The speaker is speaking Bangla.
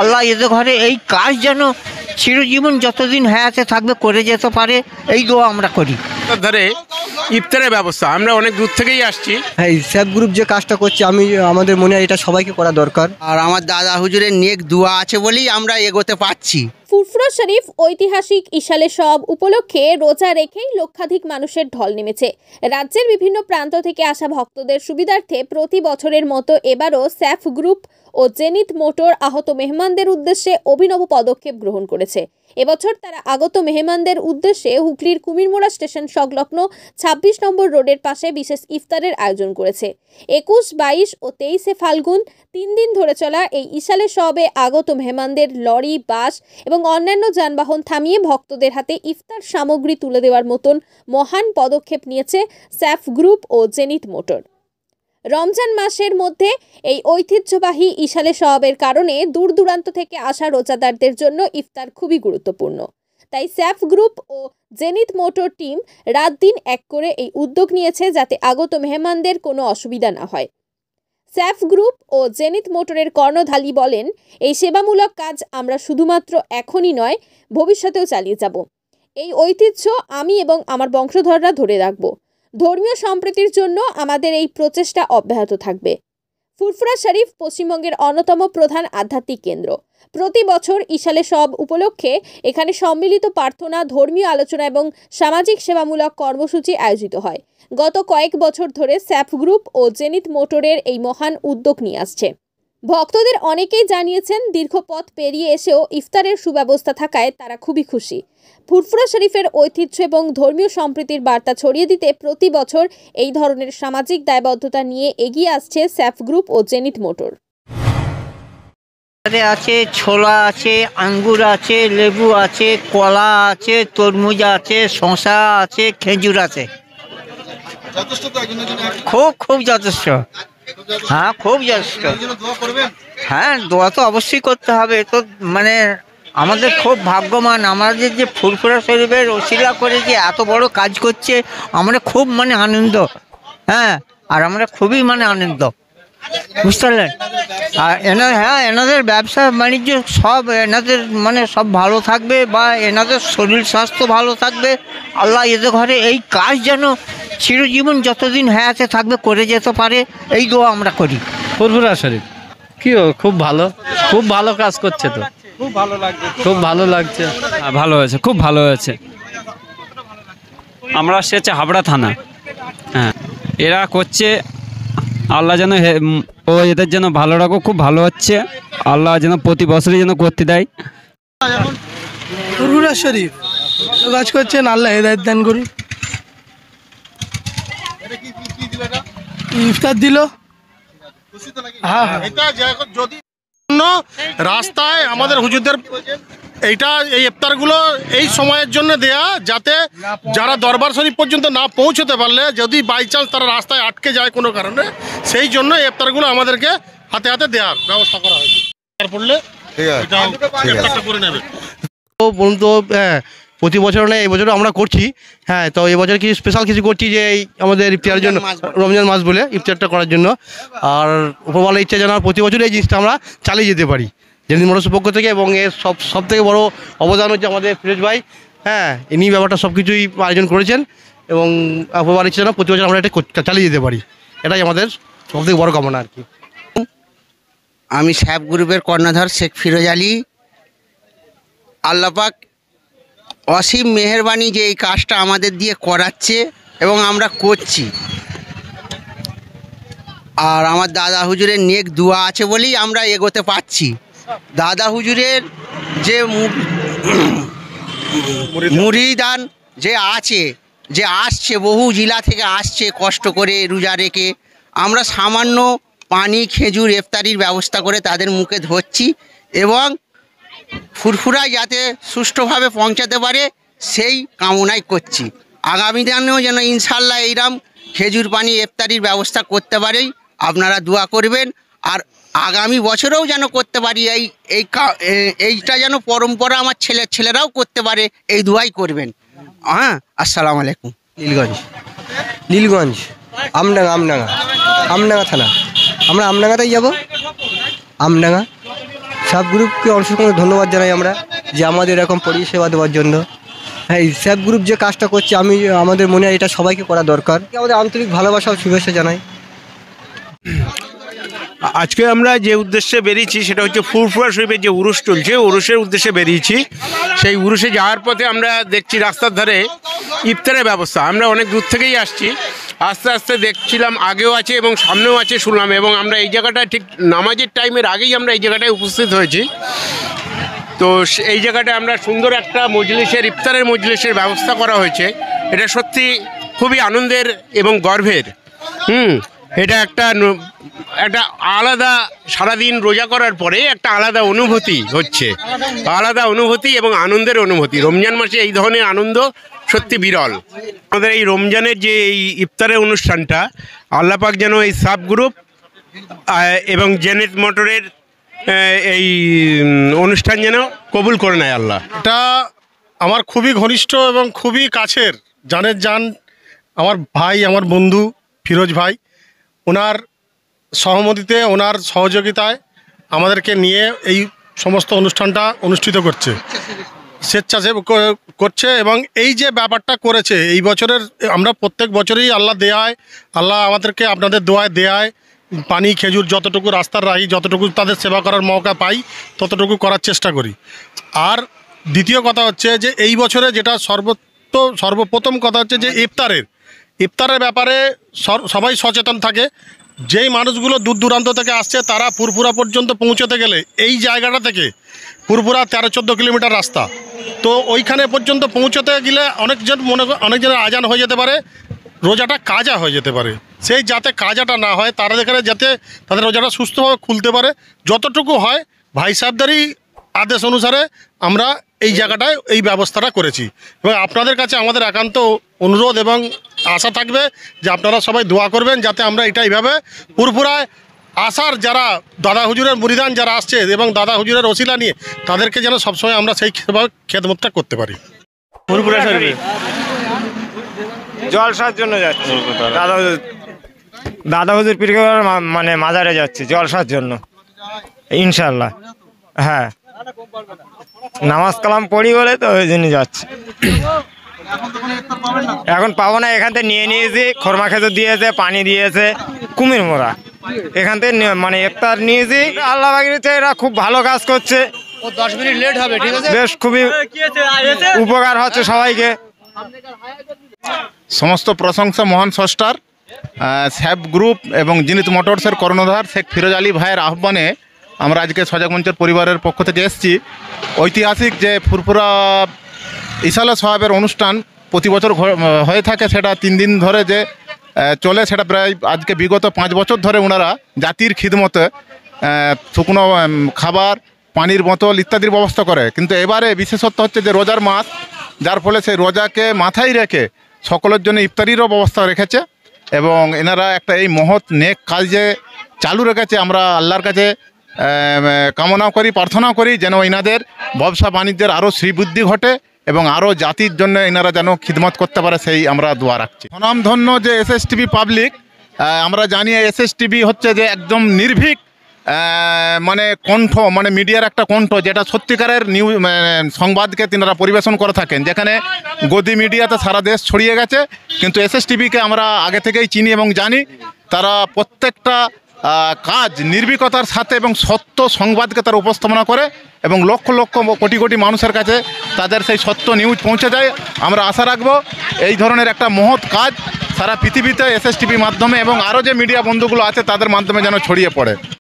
আল্লাহ এদের ঘরে এই কাজ যেন চিরজীবন যতদিন হায়াতে থাকবে করে যেতে পারে, এই দোয়া আমরা করি। ধরে ইফতারের ব্যবস্থা আমরা অনেক দূর থেকেই আসছি। হ্যাঁ, স্যাফ গ্রুপ যে কাজটা করছে আমাদের মনে হয় এটা সবাইকে করা দরকার। আর আমার দাদা হুজুরের নেক দোয়া আছে বলেই আমরা এগোতে পারছি। ফুরফুরা শরীফ ঐতিহাসিক ইশালে সব উপলক্ষে রোজা রেখেই লক্ষাধিক মানুষের ঢল নেমেছে। রাজ্যের বিভিন্ন প্রান্ত থেকে আসা ভক্তদের সুবিধার্থে প্রতি বছরের মতো এবারও স্যাফ গ্রুপ ও জেনিথ মোটর আহত মেহমানদের উদ্দেশ্যে অভিনব পদক্ষেপ গ্রহণ করেছে। এবছর তারা আগত মেহমানদের উদ্দেশ্যে হুগলির কুমিরমোড়া স্টেশন সংলগ্ন ২৬ নম্বর রোডের পাশে বিশেষ ইফতারের আয়োজন করেছে। ২১, ২২ ও ২৩ ফাল্গুন ৩ দিন ধরে চলা এই ইশালে সবে আগত মেহমানদের লরি, বাস এবং অন্যান্য যানবাহন থামিয়ে ভক্তদের হাতে ইফতার সামগ্রী তুলে দেওয়ার মতন মহান পদক্ষেপ নিয়েছে স্যাফ গ্রুপ ও জেনিথ মোটর। রমজান মাসের মধ্যে এই ঐতিহ্যবাহী ইশালে সওয়াবের কারণে দূর দূরান্ত থেকে আসা রোজাদারদের জন্য ইফতার খুবই গুরুত্বপূর্ণ। তাই স্যাফ গ্রুপ ও জেনিথ মোটর টিম রাত দিন এক করে এই উদ্যোগ নিয়েছে যাতে আগত মেহমানদের কোনো অসুবিধা না হয়। স্যাফ গ্রুপ ও জেনিথ মোটরের কর্ণধার বলেন, এই সেবামূলক কাজ আমরা শুধুমাত্র এখনই নয়, ভবিষ্যতেও চালিয়ে যাব। এই ঐতিহ্য আমি এবং আমার বংশধররা ধরে রাখব। ধর্মীয় সম্প্রীতির জন্য আমাদের এই প্রচেষ্টা অব্যাহত থাকবে। ফুরফুরা শরীফ পশ্চিমবঙ্গের অন্যতম প্রধান আধ্যাত্মিক কেন্দ্র। প্রতি বছর ইশালে সব উপলক্ষে এখানে সম্মিলিত প্রার্থনা, ধর্মীয় আলোচনা এবং সামাজিক সেবামূলক কর্মসূচি আয়োজিত হয়। গত কয়েক বছর ধরে স্যাফ গ্রুপ ও জেনিথ মোটরের এই মহান উদ্যোগ নিয়ে আসছে। ভক্তদের অনেকেই জানিয়েছেন দীর্ঘ পথ পেরিয়ে এসেও ইফতারের সুব্যবস্থা থাকায় তারা খুবই খুশি। ফুরফুরা শরীফের ঐতিহ্য এবং ধর্মীয় সম্প্রীতির বার্তা ছড়িয়ে দিতে প্রতি বছর এই ধরনের সামাজিক দায়বদ্ধতা নিয়ে এগিয়ে আসছে স্যাফ গ্রুপ ও জেনিথ মোটর। আছে ছোলা আছে, আঙ্গুর আছে, লেবু আছে, কলা আছে, তরমুজ আছে, শসা আছে, খেজুর আছে। খুব যথেষ্ট। হ্যাঁ, খুব যথেষ্ট। হ্যাঁ, দোয়া তো অবশ্যই করতে হবে। তো মানে আমাদের খুব ভাগ্যবান, আমাদের যে ফুরফুরা শরীফের ওসিলা করে যে এত বড় কাজ করছে, আমরা খুব আনন্দ। হ্যাঁ, আর আমরা খুবই আনন্দ, বুঝতে পারলেন। আর এনাদের ব্যবসা বাণিজ্য সব এনাদের সব ভালো থাকবে, বা এনাদের শরীর স্বাস্থ্য ভালো থাকবে। আল্লাহ এদের ঘরে এই কাজ যেন চিরজীবন যতদিন হায়াতে থাকবে করে যেতে পারে, এই দোয়া আমরা করি। ফুরফুরা শরীফ খুব ভালো কাজ করছে, তো খুব ভালো লাগছে। ভালো হয়েছে, খুব ভালো হয়েছে। আমরা আসছি হাবড়া থানা। হ্যাঁ, এরা করছে, আল্লাহ যেন এদের যেন ভালো রাখো, খুব ভালো হচ্ছে। আল্লাহ যেন প্রতি বছরই যেন করতে দেয়। ফুরফুরা শরীফ কাজ করছেন, আল্লাহ হেদায়েত দান করুন। ইফতার দিল। হ্যাঁ, যদি রাস্তায় আমাদের হুজুরদের এই ইফতারগুলো এই সময়ের জন্য দেয়া, যাতে যারা দরবার শরীফ পর্যন্ত না পৌঁছতে পারলে, যদি বাই চান্স তারা রাস্তায় আটকে যায় কোনো কারণে, সেই জন্য এই ইফতারগুলো আমাদেরকে হাতে হাতে দেওয়ার ব্যবস্থা করা হয়েছে। পড়লে করে নেবে তো প্রতি বছর নয়, এই বছরও আমরা করছি। হ্যাঁ, তো এই বছর কিছু স্পেশাল কিছু করছি যে এই আমাদের ইফতারের জন্য, রমজান মাস বলে ইফতারটা করার জন্য। আর উপরওয়ালা ইচ্ছা যেন প্রতি বছর এই জিনিসটা আমরা চালিয়ে যেতে পারি জেনিথ মোটরসের পক্ষ থেকে। এবং এর সব থেকে বড় অবদান হচ্ছে আমাদের ফিরোজ ভাই। হ্যাঁ, ইনি ব্যাপারটা সব কিছুই আয়োজন করেছেন, এবং উপরওয়ালা ইচ্ছা যেন প্রতি বছর আমরা এটা চালিয়ে যেতে পারি, এটাই আমাদের সবথেকে বড় কামনা আর কি। আমি স্যাফ গ্রুপের কর্ণধার শেখ ফিরোজ আলী। আল্লাহ পাক অসীম মেহেরবানি যে এই কাজটা আমাদের দিয়ে করাচ্ছে এবং আমরা করছি। আর আমার দাদা হুজুরের নেক দোয়া আছে বলেই আমরা এগোতে পারছি। দাদা হুজুরের যে মুরিদান যে আছে, যে আসছে, বহু জেলা থেকে আসছে কষ্ট করে রোজা রেখে, আমরা সামান্য পানি, খেজুর, ইফতারির ব্যবস্থা করে তাদের মুখে ধরছি, এবং ফুরফুরায় যাতে সুষ্ঠুভাবে পৌঁছাতে পারে সেই কামনাই করছি। আগামী দিনেও যেন ইনশাল্লাহ এইরকম খেজুর পানি, ইফতারির ব্যবস্থা করতে পারি, আপনারা দোয়া করবেন। আর আগামী বছরেও যেন করতে পারি, এইটা যেন পরম্পরা আমার ছেলেরাও করতে পারে, এই দোয়াই করবেন। হ্যাঁ, আসসালামু আলাইকুম। নীলগঞ্জ আমডাঙ্গা থানা। আমরা আমডাঙ্গাতেই যাব। আমডাঙ্গা স্যাপ গ্রুপকে অসংখ্য ধন্যবাদ জানাই আমরা, যে আমাদের এরকম পরিষেবা দেওয়ার জন্য। হ্যাঁ, এই স্যাপ গ্রুপ যে কাজটা করছে আমাদের মনে হয় এটা সবাইকে করা দরকার। আমাদের আন্তরিক ভালোবাসা ও শুভেচ্ছা জানাই। আজকে আমরা যে উদ্দেশ্যে বেরিয়েছি সেটা হচ্ছে ফুরফুরা শরীফের যে উরুস চলছে, উরুসের উদ্দেশ্যে বেরিয়েছি। সেই উরুসে যাওয়ার পথে আমরা দেখছি রাস্তার ধারে ইফতারের ব্যবস্থা। আমরা অনেক দূর থেকেই আসছি, আস্তে আস্তে দেখছিলাম আগেও আছে এবং সামনেও আছে শুনলাম, এবং আমরা এই জায়গাটায় ঠিক নামাজের টাইমের আগেই আমরা এই জায়গাটায় উপস্থিত হয়েছি। তো এই জায়গাটায় আমরা সুন্দর একটা মজলিসের ইফতারের মজলিসের ব্যবস্থা করা হয়েছে। এটা সত্যি খুবই আনন্দের এবং গর্বের। এটা একটা আলাদা, সারাদিন রোজা করার পরে একটা আলাদা অনুভূতি হচ্ছে, আলাদা অনুভূতি এবং আনন্দের অনুভূতি। রমজান মাসে এই ধরনের আনন্দ সত্যি বিরল। আমাদের এই রমজানের যে এই ইফতারের অনুষ্ঠানটা আল্লাহ পাক যেন এই সাব গ্রুপ এবং জেনেট মোটরের এই অনুষ্ঠান যেন কবুল করে নেয় আল্লাহ। এটা আমার খুবই ঘনিষ্ঠ এবং খুবই কাছের জানের জান আমার ভাই, আমার বন্ধু ফিরোজ ভাই, ওনার সহমতিতে, ওনার সহযোগিতায় আমাদেরকে নিয়ে এই সমস্ত অনুষ্ঠানটা অনুষ্ঠিত করছে, স্বেচ্ছাসেবী করছে। এবং এই যে ব্যাপারটা করেছে এই বছরের, আমরা প্রত্যেক বছরই আল্লাহ আমাদেরকে আপনাদের দোয়ায় দেয়ায় পানি খেজুর যতটুকু রাস্তার রাহি, যতটুকু তাদের সেবা করার মৌকা পাই ততটুকু করার চেষ্টা করি। আর দ্বিতীয় কথা হচ্ছে যে এই বছরে যেটা সর্বপ্রথম কথা হচ্ছে যে ইফতারের ব্যাপারে সবাই সচেতন থাকে। যেই মানুষগুলো দূর দূরান্ত থেকে আসছে তারা ফুরফুরা পর্যন্ত পৌঁছতে গেলে এই জায়গাটা থেকে ফুরফুরা 13-14 কিলোমিটার রাস্তা, তো ওইখানে পর্যন্ত পৌঁছতে গেলে অনেকজনের আজান হয়ে যেতে পারে, রোজাটা কাজা হয়ে যেতে পারে। সেই যাতে কাজাটা না হয়, তারা এখানে যাতে তাদের রোজাটা সুস্থভাবে খুলতে পারে, যতটুকু হয় ভাই সাহেবদারই আদেশ অনুসারে আমরা এই জায়গাটায় এই ব্যবস্থাটা করেছি। এবং আপনাদের কাছে আমাদের একান্ত অনুরোধ এবং আশা থাকবে যে আপনারা সবাই দোয়া করবেন যাতে আমরা এটা এইভাবে ফুরফুরায় আসার যারা দাদা হুজুরের মুরিদান যারা আসছে এবং দাদা হুজুরের ওসিলা নিয়ে তাদেরকে যেন সবসময় আমরা সেই খেদমতটা করতে পারি। ফুরফুরা শরীফ জলসার জন্য যাচ্ছি, দাদা হুজুর পীর মানে মাজারে যাচ্ছি জলসার জন্য ইনশাল্লাহ। হ্যাঁ, নামাজ কালাম পড়ি বলে তো ওই জন্য যাচ্ছি। এখন পাবো না, এখান থেকে নিয়ে নিয়েছি, খরমা খেজুর দিয়েছে, পানি দিয়েছে, কুমির মোড়া এখান থেকে মানে ইফতার নিয়েছি। আল্লাহ বাগিরিতে এরা খুব ভালো কাজ করছে, 10 মিনিট লেট হবে, ঠিক আছে, বেশ খুবই উপকার হচ্ছে সবাইকে। সমস্ত প্রশংসা মহান স্রষ্টার। স্যাপ গ্রুপ এবং জিনিত মোটরসের কর্ণধার শেখ ফিরোজ আলী ভাইয়ের আহ্বানে আমরা আজকে সজাগ মঞ্চের পরিবারের পক্ষ থেকে এসেছি। ঐতিহাসিক যে ফুরফুরা ইসালা সাহেবের অনুষ্ঠান প্রতি বছর হয়ে থাকে, সেটা 3 দিন ধরে যে চলে, সেটা প্রায় আজকে বিগত 5 বছর ধরে ওনারা জাতির খিদমতে শুকনো খাবার, পানির বোতল ইত্যাদির ব্যবস্থা করে। কিন্তু এবারে বিশেষত্ব হচ্ছে যে রোজার মাস, যার ফলে সেই রোজাকে মাথায় রেখে সকলের জন্য ইফতারিরও ব্যবস্থা রেখেছে এবং এনারা একটা এই মহৎ নেক কাজে চালু রেখেছে। আমরা আল্লাহর কাছে কামনা করি, প্রার্থনা করি যেন এনাদের ব্যবসা বাণিজ্যের আরও শ্রীবৃদ্ধি ঘটে এবং আরও জাতির জন্য এনারা যেন খিদমত করতে পারে, সেই আমরা দোয়া রাখছি। স্বনামধন্য যে এসএসটিভি পাবলিক, আমরা জানি এসএসটিভি হচ্ছে যে একদম নির্ভীক মানে কণ্ঠ, মানে মিডিয়ার একটা কণ্ঠ, যেটা সত্যিকারের নিউজ সংবাদকে তিনারা পরিবেশন করে থাকেন। যেখানে গদি মিডিয়াতে সারা দেশ ছড়িয়ে গেছে, কিন্তু এসএসটিভিকে আমরা আগে থেকেই চিনি এবং জানি। তারা প্রত্যেকটা কাজ নির্ভীকতার সাথে এবং সত্য সংবাদকে তারা উপস্থাপনা করে এবং লক্ষ লক্ষ কোটি কোটি মানুষের কাছে তাদের সেই সত্য নিউজ পৌঁছে যায়। আমরা আশা রাখব এই ধরনের একটা মহৎ কাজ সারা পৃথিবীতে এসএসটিভির মাধ্যমে এবং আরও যে মিডিয়া বন্ধুগুলো আছে তাদের মাধ্যমে যেন ছড়িয়ে পড়ে।